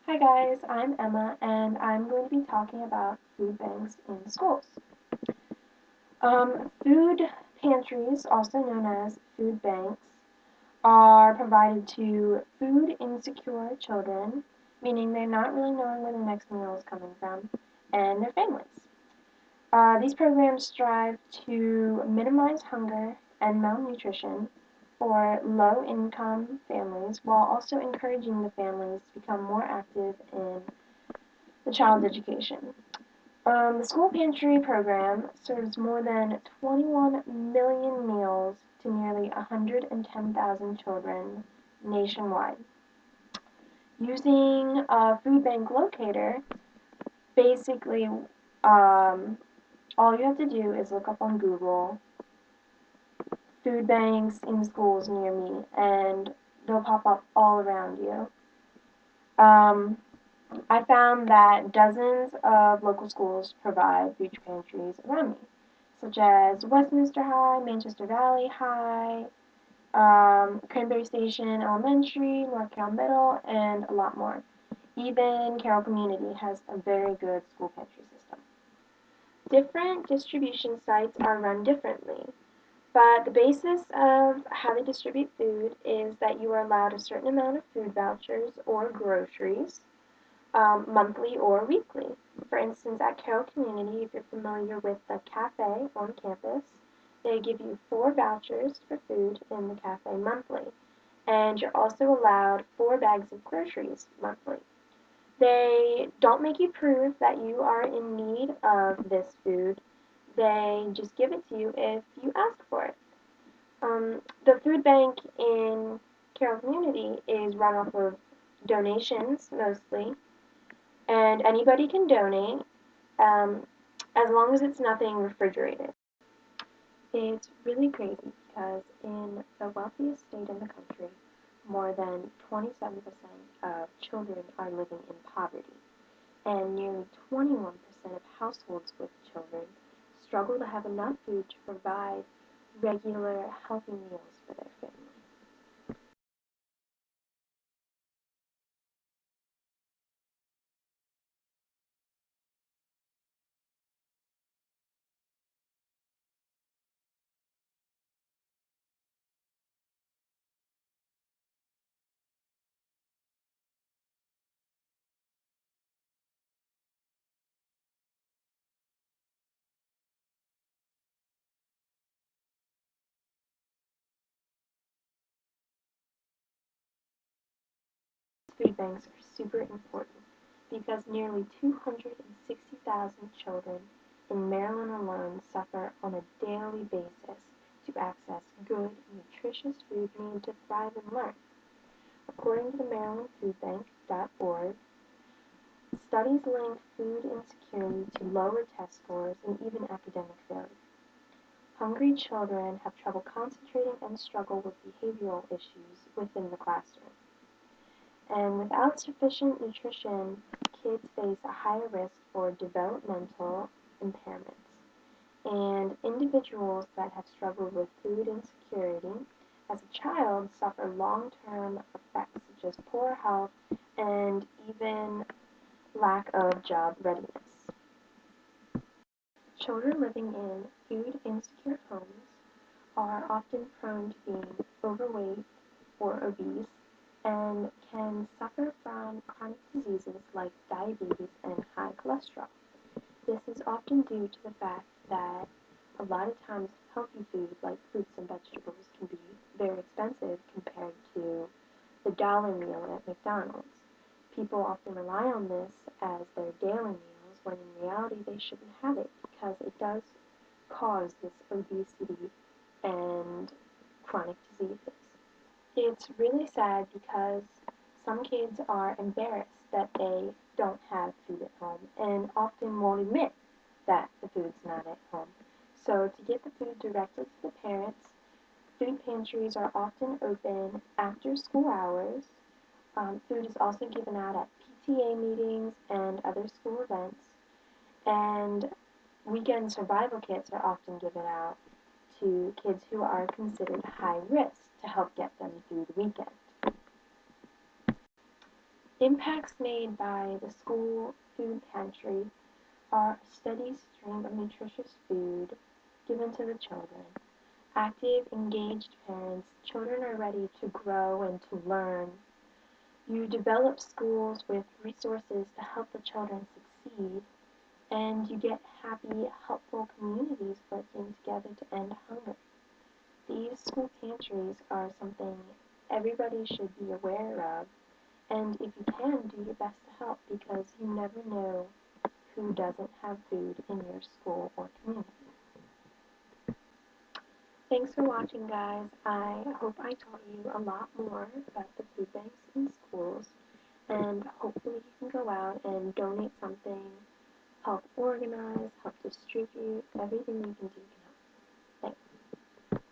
Hi guys, I'm Emma and I'm going to be talking about food banks in schools. Food pantries, also known as food banks, are provided to food insecure children, meaning they're not really knowing where their next meal is coming from, and their families. These programs strive to minimize hunger and malnutrition for low income families while also encouraging the families to become more active in the child's education. The school pantry program serves more than 21 million meals to nearly 110,000 children nationwide. Using a food bank locator, basically, all you have to do is look up on Google food banks in schools near me, and they'll pop up all around you. Um, I found that dozens of local schools provide food pantries around me, such as Westminster High, Manchester Valley High, Cranberry Station Elementary, North Carroll Middle, and a lot more. Even Carroll Community has a very good school pantry system. Different distribution sites are run differently, but the basis of how they distribute food is that you are allowed a certain amount of food vouchers or groceries monthly or weekly. For instance, at Carroll Community, if you're familiar with the cafe on campus, they give you 4 vouchers for food in the cafe monthly. And you're also allowed 4 bags of groceries monthly. They don't make you prove that you are in need of this food. They just give it to you if you ask for it. The food bank in Carroll Community is run off of donations mostly, and anybody can donate um, as long as it's nothing refrigerated. It's really crazy because in the wealthiest state in the country, more than 27% of children are living in poverty, and nearly 21% of households with children struggle to have enough food to provide regular, healthy meals for their family. Food banks are super important because nearly 260,000 children in Maryland alone suffer on a daily basis to access good, nutritious food needed to thrive and learn. According to the MarylandFoodBank.org, studies link food insecurity to lower test scores and even academic failure. Hungry children have trouble concentrating and struggle with behavioral issues within the classroom. And without sufficient nutrition, kids face a higher risk for developmental impairments. And individuals that have struggled with food insecurity as a child suffer long term effects such as poor health and even lack of job readiness. Children living in food insecure homes are often prone to being overweight or obese and can suffer from chronic diseases like diabetes and high cholesterol. This is often due to the fact that a lot of times healthy food like fruits and vegetables can be very expensive compared to the dollar meal at McDonald's. People often rely on this as their daily meals when in reality they shouldn't have it because it does cause this obesity and chronic diseases. It's really sad because some kids are embarrassed that they don't have food at home and often won't admit that the food's not at home. So to get the food directly to the parents, food pantries are often open after school hours. Food is also given out at PTA meetings and other school events. And weekend survival kits are often given out to kids who are considered high risk to help get them through the weekend. Impacts made by the school food pantry are a steady stream of nutritious food given to the children. Active, engaged parents, children are ready to grow and to learn. You develop schools with resources to help the children succeed, and you get happy, helpful communities working together to end hunger. These school pantries are something everybody should be aware of, and if you can, do your best to help because you never know who doesn't have food in your school or community. Thanks for watching, guys. I hope I taught you a lot more about the food banks in schools, and hopefully you can go out and donate something, help organize, help distribute, everything you can do